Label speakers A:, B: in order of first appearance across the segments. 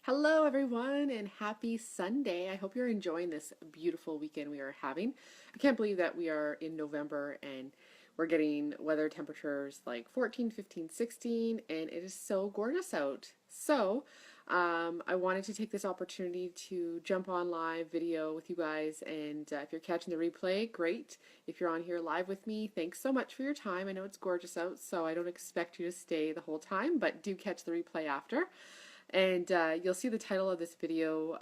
A: Hello, everyone, and happy Sunday. I hope you're enjoying this beautiful weekend we are having. I can't believe that we are in November and we're getting weather temperatures like 14, 15, 16, and it is so gorgeous out. I wanted to take this opportunity to jump on live video with you guys. And if you're catching the replay, great. If you're on here live with me, thanks so much for your time. I know it's gorgeous out, so I don't expect you to stay the whole time, but do catch the replay after. And you'll see the title of this video,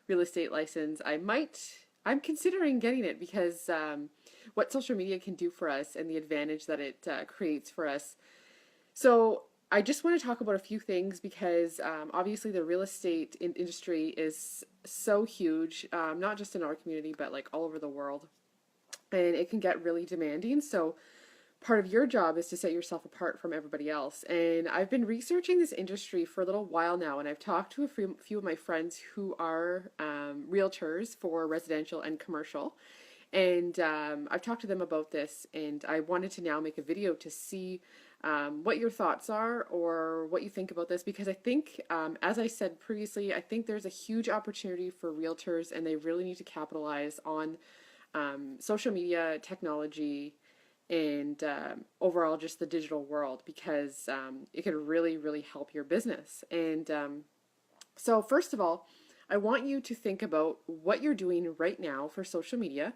A: real estate license. I'm considering getting it because what social media can do for us and the advantage that it creates for us. So I just want to talk about a few things because obviously the real estate industry is so huge, not just in our community, but like all over the world. And it can get really demanding. So part of your job is to set yourself apart from everybody else. And I've been researching this industry for a little while now, and I've talked to a few of my friends who are realtors for residential and commercial. And I've talked to them about this, and I wanted to now make a video to see what your thoughts are or what you think about this, because I think, as I said previously, I think there's a huge opportunity for realtors, and they really need to capitalize on social media, technology, and overall just the digital world, because it can really, really help your business. And so first of all, I want you to think about what you're doing right now for social media,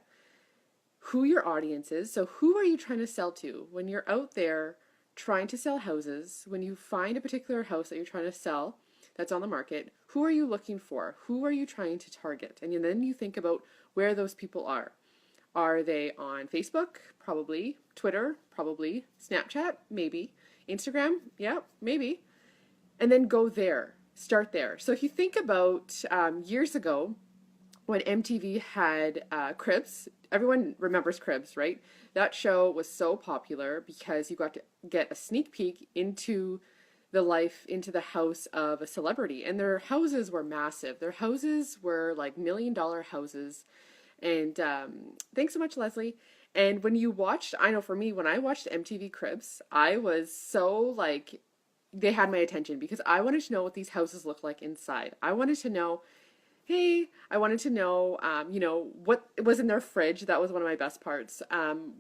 A: who your audience is. So who are you trying to sell to? When you're out there trying to sell houses, when you find a particular house that you're trying to sell that's on the market, who are you looking for? Who are you trying to target? And then you think about where those people are. Are they on Facebook? Probably. Twitter? Probably. Snapchat? Maybe. Instagram? Yeah, maybe. And then go there. Start there. So if you think about years ago when MTV had Cribs, everyone remembers Cribs, right? That show was so popular because you got to get a sneak peek into the life, into the house of a celebrity. And their houses were massive. Their houses were like $1 million houses. And thanks so much, Leslie. And when you watched, I know for me, when I watched MTV Cribs, I was so like, they had my attention because I wanted to know what these houses look like inside. I wanted to know, hey, I wanted to know, what was in their fridge. That was one of my best parts.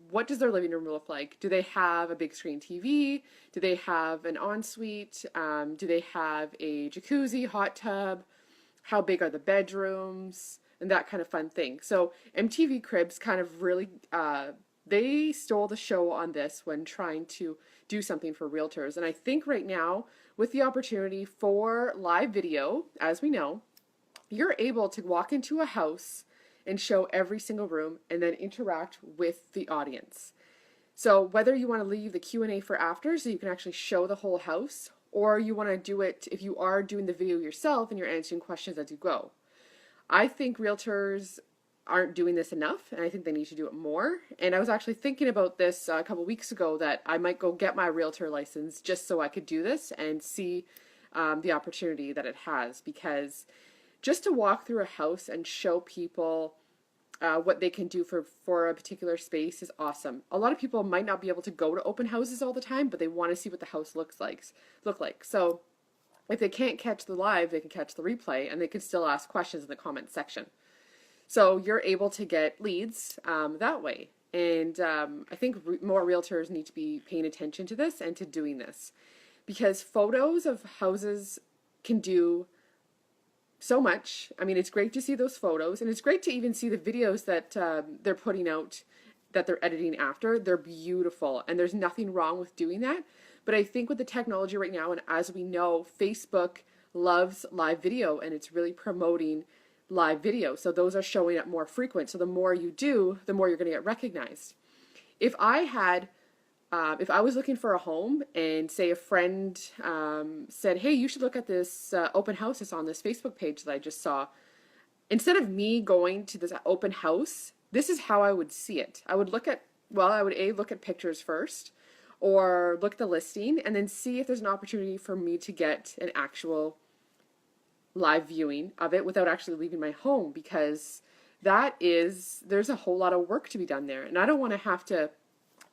A: What does their living room look like? Do they have a big screen TV? Do they have an ensuite? Do they have a jacuzzi, hot tub? How big are the bedrooms? And that kind of fun thing. So MTV Cribs kind of really, they stole the show on this when trying to do something for realtors. And I think right now, with the opportunity for live video, as we know, you're able to walk into a house and show every single room and then interact with the audience. So whether you want to leave the Q&A for after so you can actually show the whole house, or you want to do it if you are doing the video yourself and you're answering questions as you go. I think realtors aren't doing this enough, and I think they need to do it more. And I was actually thinking about this a couple weeks ago that I might go get my realtor license just so I could do this and see the opportunity that it has. Because just to walk through a house and show people what they can do for a particular space is awesome. A lot of people might not be able to go to open houses all the time, but they want to see what the house look like. So if they can't catch the live, they can catch the replay, and they can still ask questions in the comment section. So you're able to get leads that way. And I think more realtors need to be paying attention to this and to doing this, because photos of houses can do so much. I mean, it's great to see those photos, and it's great to even see the videos that they're putting out, that they're editing after. They're beautiful, and there's nothing wrong with doing that. But I think with the technology right now, and as we know, Facebook loves live video, and it's really promoting live video. So those are showing up more frequent. So the more you do, the more you're going to get recognized. If I was looking for a home and say a friend said, hey, you should look at this open house that's on this Facebook page that I just saw. Instead of me going to this open house, this is how I would see it. I would look at pictures first, or look at the listing and then see if there's an opportunity for me to get an actual live viewing of it without actually leaving my home, because there's a whole lot of work to be done there. And I don't want to have to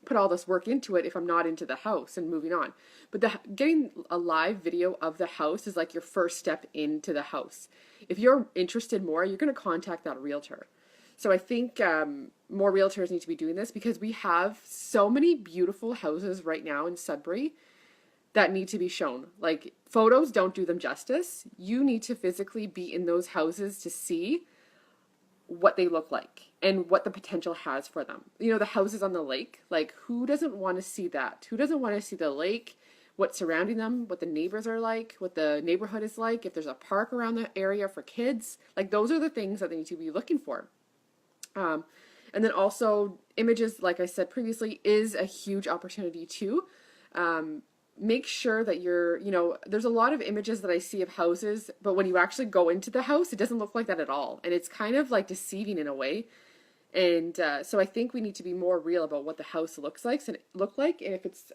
A: put all this work into it if I'm not into the house and moving on. But getting a live video of the house is like your first step into the house. If you're interested more, you're going to contact that realtor. So I think more realtors need to be doing this because we have so many beautiful houses right now in Sudbury that need to be shown. Like, photos don't do them justice. You need to physically be in those houses to see what they look like and what the potential has for them. You know, the houses on the lake, like, who doesn't want to see that? Who doesn't want to see the lake, what's surrounding them, what the neighbors are like, what the neighborhood is like, if there's a park around the area for kids? Like, those are the things that they need to be looking for. And then also images, like I said previously, is a huge opportunity too. Make sure that there's a lot of images that I see of houses, but when you actually go into the house, it doesn't look like that at all. And it's kind of like deceiving in a way. And so I think we need to be more real about what the house looks like and if it's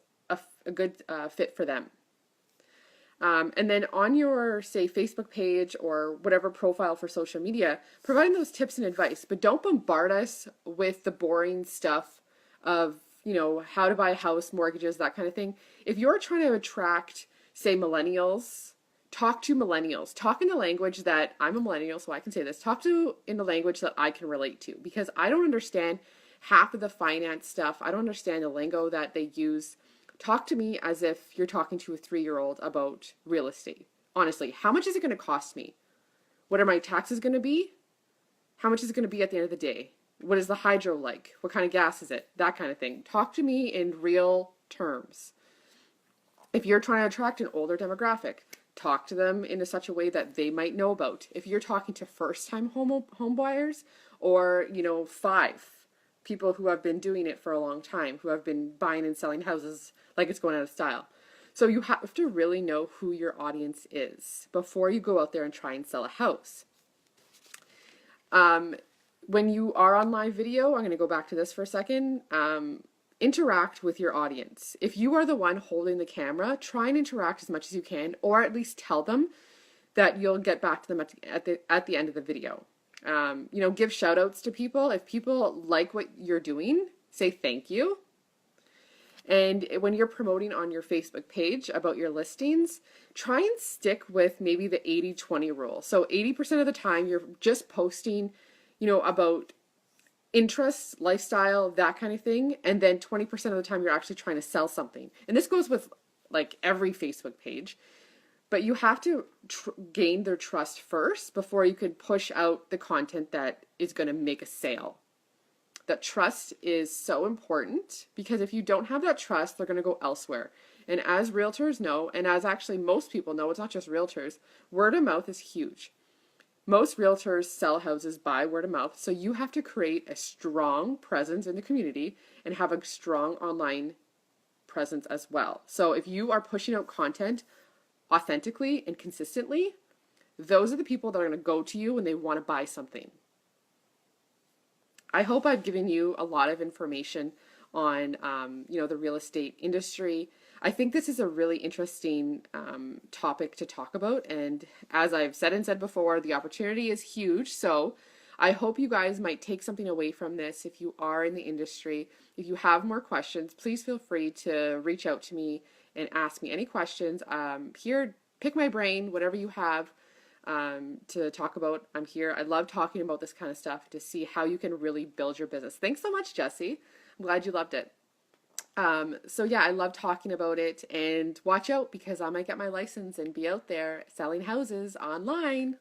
A: a good fit for them. And then on your, say, Facebook page or whatever profile for social media, providing those tips and advice, but don't bombard us with the boring stuff of, how to buy a house, mortgages, that kind of thing. If you're trying to attract, say, millennials, talk to millennials. Talk in a language that, I'm a millennial, so I can say this, talk to in a language that I can relate to, because I don't understand half of the finance stuff. I don't understand the lingo that they use. Talk to me as if you're talking to a 3-year-old about real estate. Honestly, how much is it going to cost me? What are my taxes going to be? How much is it going to be at the end of the day? What is the hydro like? What kind of gas is it? That kind of thing. Talk to me in real terms. If you're trying to attract an older demographic, talk to them in such a way that they might know about. If you're talking to first-time home buyers or, 5 people who have been doing it for a long time, who have been buying and selling houses like it's going out of style. So you have to really know who your audience is before you go out there and try and sell a house. When you are on live video, I'm going to go back to this for a second, interact with your audience. If you are the one holding the camera, try and interact as much as you can, or at least tell them that you'll get back to them at the end of the video. Give shout outs to people. If people like what you're doing, say thank you. And when you're promoting on your Facebook page about your listings, try and stick with maybe the 80-20 rule. So 80% of the time you're just posting, about interests, lifestyle, that kind of thing. And then 20% of the time you're actually trying to sell something. And this goes with like every Facebook page. But you have to gain their trust first before you can push out the content that is going to make a sale. That trust is so important, because if you don't have that trust, they're going to go elsewhere. And as realtors know, and as actually most people know, it's not just realtors, word of mouth is huge. Most realtors sell houses by word of mouth, so you have to create a strong presence in the community and have a strong online presence as well. So if you are pushing out content authentically and consistently, those are the people that are going to go to you when they want to buy something. I hope I've given you a lot of information on, the real estate industry. I think this is a really interesting topic to talk about. And as I've said before, the opportunity is huge. So I hope you guys might take something away from this. If you are in the industry, if you have more questions, please feel free to reach out to me and ask me any questions. Here, pick my brain, whatever you have to talk about. I'm here. I love talking about this kind of stuff to see how you can really build your business. Thanks so much, Jesse. I'm glad you loved it. So yeah, I love talking about it, and watch out because I might get my license and be out there selling houses online.